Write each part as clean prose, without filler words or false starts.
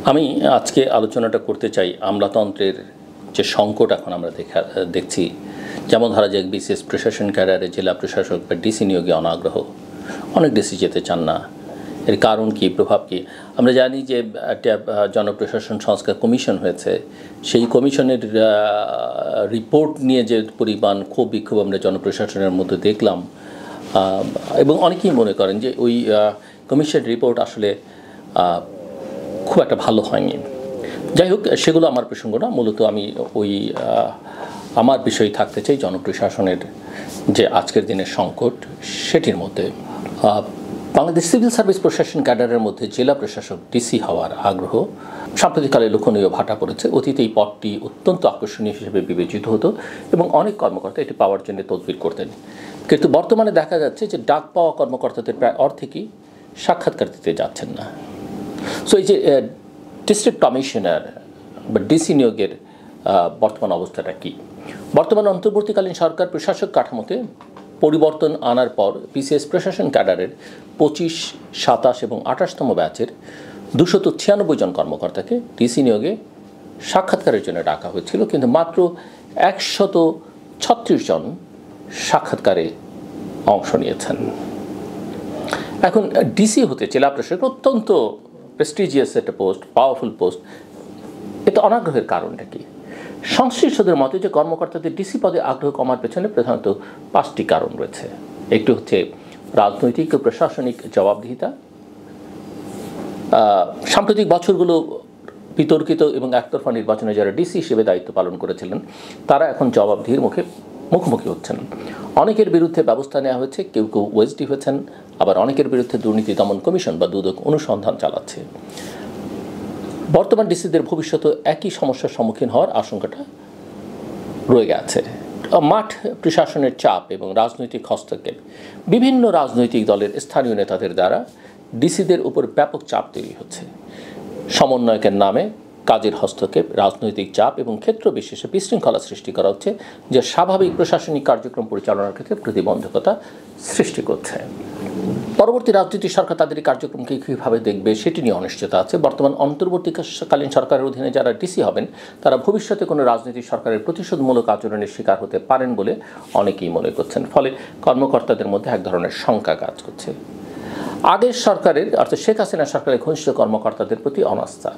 আমি আজকে আলোচনাটা করতে চাই আমলাতন্ত্রের যে সংকট এখন আমরা দেখছি, যেমন ধরা যাক বিশেষ প্রশাসন ক্যাডারে জেলা প্রশাসক বা ডিসি নিয়োগে অনাগ্রহ, অনেক ডিসি যেতে চান না। এর কারণ কি, প্রভাব কি? আমরা জানি যে একটা জনপ্রশাসন সংস্কার কমিশন হয়েছে, সেই কমিশনের রিপোর্ট নিয়ে যে পরিমাণ ক্ষোভ বিক্ষোভ আমরা জনপ্রশাসনের মধ্যে দেখলাম, এবং অনেকেই মনে করেন যে ওই কমিশন রিপোর্ট আসলে খুব একটা ভালো হয়নি। যাই হোক, সেগুলো আমার প্রসঙ্গ না। মূলত আমি আমার বিষয় থাকতে চাই জনপ্রশাসনের যে আজকের দিনের সংকট, সেটির মধ্যে বাংলাদেশ সিভিল সার্ভিস প্রশাসন ক্যাডারের মধ্যে জেলা প্রশাসক ডিসি হওয়ার আগ্রহ সাম্প্রতিককালে লক্ষণীয় ভাটা পড়েছে। অতীতে এই পদটি অত্যন্ত আকর্ষণীয় হিসেবে বিবেচিত হতো এবং অনেক কর্মকর্তা এটি পাওয়ার জন্য তদবির করতেন, কিন্তু বর্তমানে দেখা যাচ্ছে যে ডাক পাওয়া কর্মকর্তাদের প্রায় অর্ধেকই সাক্ষাৎকার দিতে যাচ্ছেন না। সো এই যে ডিস্ট্রিক্ট কমিশনার বা ডিসি নিয়োগের বর্তমান অবস্থাটা কি? বর্তমান অন্তর্বর্তীকালীন সরকার প্রশাসক কাঠামোতে পরিবর্তন আনার পর বিসিএস প্রশাসন ক্যাডারের 25, 27 এবং 28তম ব্যাচের 296 জন কর্মকর্তাকে ডিসি নিয়োগে সাক্ষাৎকারের জন্য ডাকা হয়েছিল, কিন্তু মাত্র 136 জন সাক্ষাৎকারে অংশ নিয়েছেন। এখন ডিসি হতে জেলা প্রশাসক অত্যন্ত প্রেস্টিজিয়াস একটা পোস্ট, পাওয়ারফুল পোস্ট। এটা অনাগ্রহের কারণটা কি? সংশ্লিষ্টদের মতে যে কর্মকর্তাদের ডিসি পদে আগ্রহ কমার পেছনে প্রধানত 5টি কারণ রয়েছে। একটি হচ্ছে রাজনৈতিক ও প্রশাসনিক জবাবদিহিতা। সাম্প্রতিক বছরগুলো বিতর্কিত এবং একতরফা নির্বাচনে যারা ডিসি হিসেবে দায়িত্ব পালন করেছিলেন, তারা এখন জবাবদিহির মুখোমুখি হচ্ছেন। অনেকের বিরুদ্ধে ব্যবস্থা নেওয়া হয়েছে, কেউ কেউ ওএসডি হয়েছেন, আবার অনেকের বিরুদ্ধে দুর্নীতি দমন কমিশন বা দুদক অনুসন্ধান চালাচ্ছে। বর্তমান ডিসিদের ভবিষ্যতে একই সমস্যার সম্মুখীন হওয়ার আশঙ্কাটা রয়ে গেছে। মাঠ প্রশাসনের চাপ এবং রাজনৈতিক হস্তক্ষেপ, বিভিন্ন রাজনৈতিক দলের স্থানীয় নেতাদের দ্বারা ডিসিদের উপর ব্যাপক চাপ তৈরি হচ্ছে। সমন্বয়কের নামে কাজের হস্তক্ষেপ, রাজনৈতিক চাপ এবং ক্ষেত্র বিশেষে বিশৃঙ্খলা সৃষ্টি করা হচ্ছে, যা স্বাভাবিক প্রশাসনিক কার্যক্রম পরিচালনার ক্ষেত্রে প্রতিবন্ধকতা সৃষ্টি করছে। পরবর্তী রাজনৈতিক সরকার তাদের কার্যক্রমকে কীভাবে দেখবে সেটি নিয়ে অনিশ্চয়তা আছে। বর্তমান অন্তর্বর্তীকালীন সরকারের অধীনে যারা ডিসি হবেন, তারা ভবিষ্যতে কোনো রাজনৈতিক সরকারের প্রতিশোধমূলক আচরণের শিকার হতে পারেন বলে অনেকেই মনে করছেন। ফলে কর্মকর্তাদের মধ্যে এক ধরনের শঙ্কা কাজ করছে। আগের সরকারের, অর্থাৎ শেখ হাসিনা সরকারের ঘনিষ্ঠ কর্মকর্তাদের প্রতি অনাস্থা।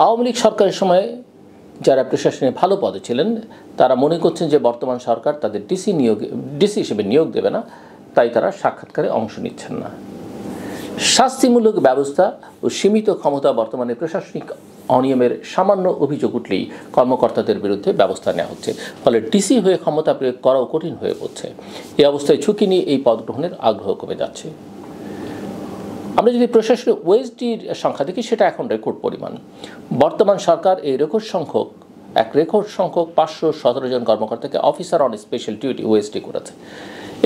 আওয়ামী লীগ সরকারের সময় যারা প্রশাসনে ভালো পদে ছিলেন, তারা মনে করছেন যে বর্তমান সরকার তাদের ডিসি হিসেবে নিয়োগ দেবে না, তাই তারা সাক্ষাৎকারে অংশ নিচ্ছেন না। শাস্তিমূলক ব্যবস্থা ও সীমিত ক্ষমতা, বর্তমানে প্রশাসনিক অনিয়মের সামান্য অভিযোগ উঠলেই কর্মকর্তাদের বিরুদ্ধে ব্যবস্থা নেওয়া হচ্ছে, ফলে ডিসি হয়ে ক্ষমতা প্রয়োগ করাও কঠিন হয়ে পড়ছে। এই অবস্থায় ঝুঁকি নিয়ে এই পদ গ্রহণের আগ্রহ কমে যাচ্ছে। আমরা যদি প্রশাসনের ওএসডির সংখ্যা দেখি, সেটা এখন রেকর্ড পরিমাণ। বর্তমান সরকার এই রেকর্ড সংখ্যক 517 জন কর্মকর্তাকে officer on special duty OSD করেছে।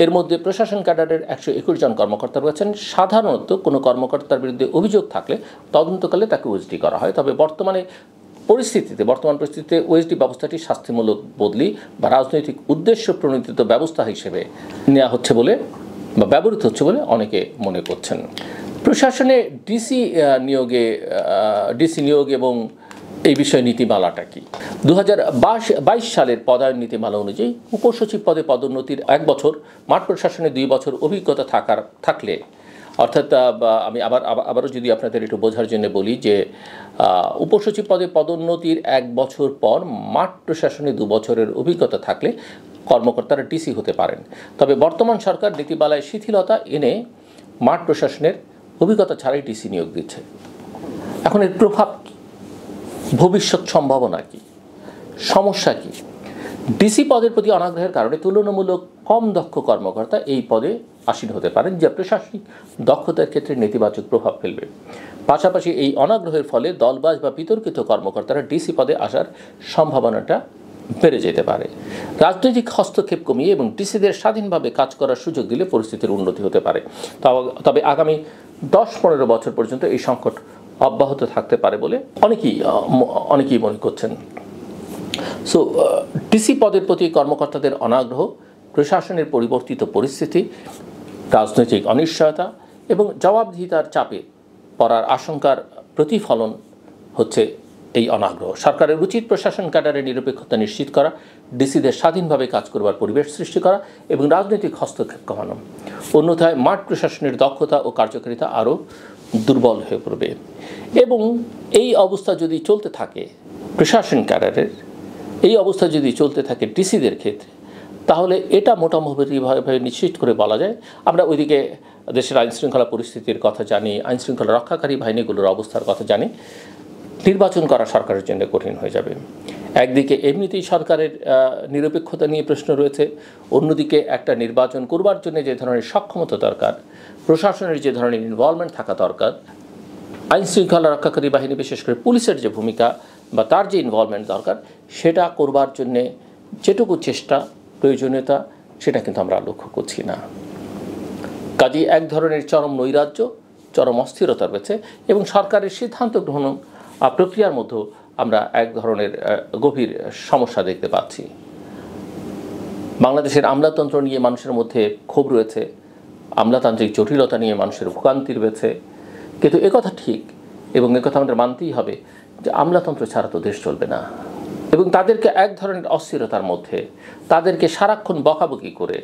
এর মধ্যে প্রশাসন ক্যাডারের 121 জন কর্মকর্তা রয়েছেন। সাধারণত কোনো কর্মকর্তার বিরুদ্ধে অভিযোগ থাকলে তদন্তকালে তাকে ওএসডি করা হয়, তবে বর্তমান পরিস্থিতিতে ওএসডি ব্যবস্থাটি শাস্তিমূলক বদলি বা রাজনৈতিক উদ্দেশ্য প্রণোদিত ব্যবস্থা হিসেবে নেওয়া হচ্ছে বলে বা ব্যবহৃত হচ্ছে বলে অনেকে মনে করছেন। প্রশাসনে ডিসি নিয়োগ এবং এই বিষয়ে নীতিমালাটা কি? 2022 সালের পদায়ন নীতিমালা অনুযায়ী উপসচিব পদে পদোন্নতির 1 বছর, মাঠ প্রশাসনে 2 বছর অভিজ্ঞতা থাকলে, অর্থাৎ আমি আবারও যদি আপনাদের একটু বোঝার জন্য বলি যে উপসচিব পদে পদোন্নতির 1 বছর পর মাঠ প্রশাসনে 2 বছরের অভিজ্ঞতা থাকলে কর্মকর্তারা ডিসি হতে পারেন। তবে বর্তমান সরকার নীতিমালায় শিথিলতা এনে মাঠ প্রশাসনের অভিজ্ঞতা ছাড়াই ডিসি নিয়োগ দিচ্ছে। এখন এর প্রভাব, ভবিষ্যৎ সম্ভাবনা কি, সমস্যা কি? ডিসি পদের প্রতি অনাগ্রহের কারণে তুলনামূলক কম দক্ষ কর্মকর্তা এই পদে আসীন হতে পারেন, যা প্রশাসনিক দক্ষতার ক্ষেত্রে নেতিবাচক প্রভাব ফেলবে। পাশাপাশি এই অনাগ্রহের ফলে দলবাজ বা বিতর্কিত কর্মকর্তারা ডিসি পদে আসার সম্ভাবনাটা বেড়ে যেতে পারে। রাজনৈতিক হস্তক্ষেপ কমিয়ে এবং ডিসিদের স্বাধীনভাবে কাজ করার সুযোগ দিলে পরিস্থিতির উন্নতি হতে পারে। তবে আগামী 10-15 বছর পর্যন্ত এই সংকট অব্যাহত থাকতে পারে বলে অনেকেই মনে করছেন। সো ডিসি পদের প্রতি কর্মকর্তাদের অনাগ্রহ, প্রশাসনের পরিবর্তিত পরিস্থিতি, রাজনৈতিক অনিশ্চয়তা এবং জবাবদিহিতার চাপে পড়ার আশঙ্কার প্রতিফলন হচ্ছে এই অনাগ্রহ। সরকারের উচিত প্রশাসন ক্যাডারের নিরপেক্ষতা নিশ্চিত করা, ডিসিদের স্বাধীনভাবে কাজ করবার পরিবেশ সৃষ্টি করা এবং রাজনৈতিক হস্তক্ষেপ কমানো। অন্যথায় মাঠ প্রশাসনের দক্ষতা ও কার্যকারিতা আরও দুর্বল হয়ে পড়বে। এবং এই অবস্থা যদি চলতে থাকে প্রশাসন ক্যাডারের, এই অবস্থা যদি চলতে থাকে ডিসিদের ক্ষেত্রে, তাহলে এটা মোটামুটিভাবে নিশ্চিত করে বলা যায়, আমরা ওইদিকে দেশের আইনশৃঙ্খলা পরিস্থিতির কথা জানি, আইনশৃঙ্খলা রক্ষাকারী বাহিনীগুলোর অবস্থার কথা জানি, নির্বাচন করা সরকারের জন্য কঠিন হয়ে যাবে। একদিকে এমনিতেই সরকারের নিরপেক্ষতা নিয়ে প্রশ্ন রয়েছে, অন্যদিকে একটা নির্বাচন করবার জন্য যে ধরনের সক্ষমতা দরকার, প্রশাসনের যে ধরনের ইনভলভমেন্ট থাকা দরকার, আইনশৃঙ্খলা রক্ষাকারী বাহিনী বিশেষ করে পুলিশের যে ভূমিকা বা তার যে ইনভলভমেন্ট দরকার, সেটা করবার জন্যে যেটুকু চেষ্টা প্রয়োজনীয়তা সেটা কিন্তু আমরা লক্ষ্য করছি না। কাজেই এক ধরনের চরম নৈরাজ্য, চরম অস্থিরতা রয়েছে এবং সরকারের সিদ্ধান্ত গ্রহণ প্রক্রিয়ার মধ্যে আমরা এক ধরনের গভীর সমস্যা দেখতে পাচ্ছি। বাংলাদেশের আমলাতন্ত্র নিয়ে মানুষের মধ্যে ক্ষোভ রয়েছে, আমলাতান্ত্রিক জটিলতা নিয়ে মানুষের ভোগান্তি রয়েছে, কিন্তু একথা ঠিক এবং একথা আমাদের মানতেই হবে যে আমলাতন্ত্র ছাড়া তো দেশ চলবে না। এবং তাদেরকে এক ধরনের অস্থিরতার মধ্যে, তাদেরকে সারাক্ষণ বকাবকি করে,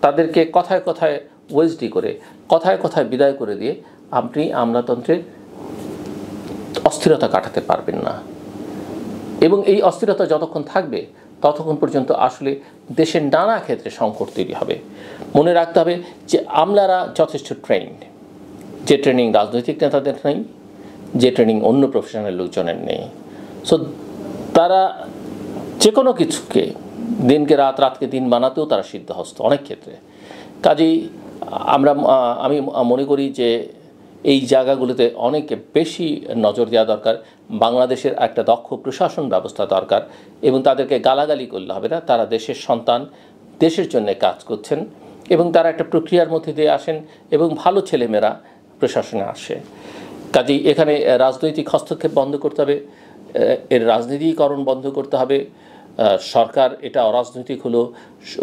তাদেরকে কথায় কথায় ওয়েসডি করে, কথায় কথায় বিদায় করে দিয়ে আপনি আমলাতন্ত্রের অস্থিরতা কাটাতে পারবেন না। এবং এই অস্থিরতা যতক্ষণ থাকবে ততক্ষণ পর্যন্ত আসলে দেশের নানা ক্ষেত্রে সংকট তৈরি হবে। মনে রাখতে হবে যে আমলারা যথেষ্ট ট্রেন্ড, যে ট্রেনিং রাজনৈতিক নেতাদের নেই, যে ট্রেনিং অন্য প্রফেশনাল লোকজনের নেই। সো তারা যে কোনো কিছুকে দিনকে রাত, রাতকে দিন বানাতেও তারা সিদ্ধহস্ত অনেক ক্ষেত্রে। কাজেই আমি মনে করি যে এই জায়গাগুলোতে অনেক বেশি নজর দেওয়া দরকার। বাংলাদেশের একটা দক্ষ প্রশাসন ব্যবস্থা দরকার এবং তাদেরকে গালাগালি করলে হবে না। তারা দেশের সন্তান, দেশের জন্য কাজ করছেন এবং তারা একটা প্রক্রিয়ার মধ্যে দিয়ে আসেন এবং ভালো ছেলেমেয়েরা প্রশাসনে আসে। কাজেই এখানে রাজনৈতিক হস্তক্ষেপ বন্ধ করতে হবে, এর রাজনীতিকরণ বন্ধ করতে হবে। সরকার এটা অরাজনৈতিক হলো,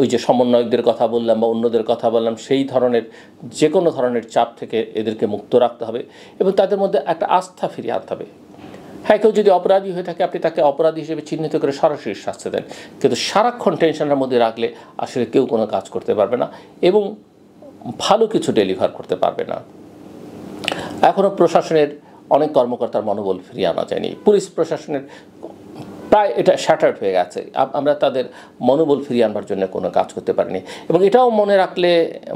ওই যে সমন্বয়কদের কথা বললাম বা অন্যদের কথা বললাম, সেই ধরনের যে কোনো ধরনের চাপ থেকে এদেরকে মুক্ত রাখতে হবে এবং তাদের মধ্যে একটা আস্থা ফিরিয়ে আনতে হবে। হ্যাঁ, কেউ যদি অপরাধী হয়ে থাকে আপনি তাকে অপরাধী হিসেবে চিহ্নিত করে সরাসরি শাস্তি দেন, কিন্তু সারাক্ষণ টেনশনের মধ্যে রাখলে আসলে কেউ কোনো কাজ করতে পারবে না এবং ভালো কিছু ডেলিভার করতে পারবে না। এখনও প্রশাসনের অনেক কর্মকর্তার মনোবল ফিরিয়ে আনা যায়নি। পুলিশ প্রশাসনের প্রায় এটা শ্যাটার্ড হয়ে গেছে। আমরা তাদের মনোবল ফিরিয়ে আনবার জন্য কোনো কাজ করতে পারিনি। এবং এটাও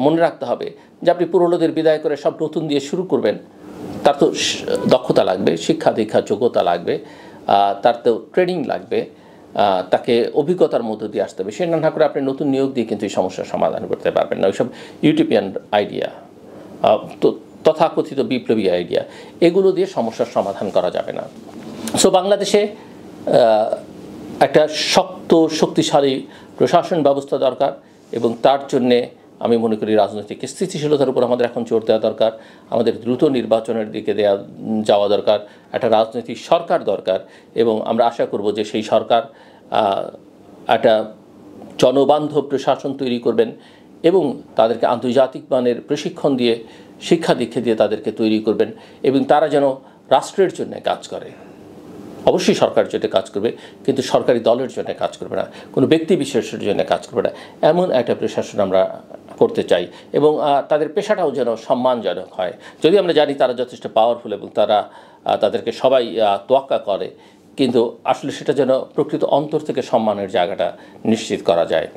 মনে রাখতে হবে যে আপনি পুরনোদের বিদায় করে সব নতুন দিয়ে শুরু করবেন, তার তো দক্ষতা লাগবে, শিক্ষা দীক্ষা যোগ্যতা লাগবে, তার তো ট্রেনিং লাগবে, তাকে অভিজ্ঞতার মধ্য দিয়ে আসতে হবে। সেটা না করে আপনি নতুন নিয়োগ দিয়ে কিন্তু এই সমস্যার সমাধান করতে পারবেন না। ওইসব ইউটোপিয়ান আইডিয়া, তো তথাকথিত বিপ্লবী আইডিয়া, এগুলো দিয়ে সমস্যার সমাধান করা যাবে না। সো বাংলাদেশে একটা শক্তিশালী প্রশাসন ব্যবস্থা দরকার এবং তার জন্যে আমি মনে করি রাজনৈতিক স্থিতিশীলতার উপর আমাদের এখন জোর দেওয়া দরকার, আমাদের দ্রুত নির্বাচনের দিকে যাওয়া দরকার, একটা রাজনৈতিক সরকার দরকার এবং আমরা আশা করব যে সেই সরকার একটা জনবান্ধব প্রশাসন তৈরি করবেন এবং তাদেরকে আন্তর্জাতিক মানের প্রশিক্ষণ দিয়ে, শিক্ষা দীক্ষা দিয়ে তাদেরকে তৈরি করবেন এবং তারা যেন রাষ্ট্রের জন্য কাজ করে। অবশ্যই সরকারের জন্য কাজ করবে, কিন্তু সরকারি দলের জন্য কাজ করবে না, কোনো ব্যক্তি বিশেষের জন্য কাজ করবে না। এমন একটা প্রশাসন আমরা করতে চাই এবং তাদের পেশাটাও যেন সম্মানজনক হয়। যদি আমরা জানি তারা যথেষ্ট পাওয়ারফুল এবং তাদেরকে সবাই তোয়াক্কা করে, কিন্তু আসলে সেটা যেন প্রকৃত অন্তর থেকে সম্মানের জায়গাটা নিশ্চিত করা যায়।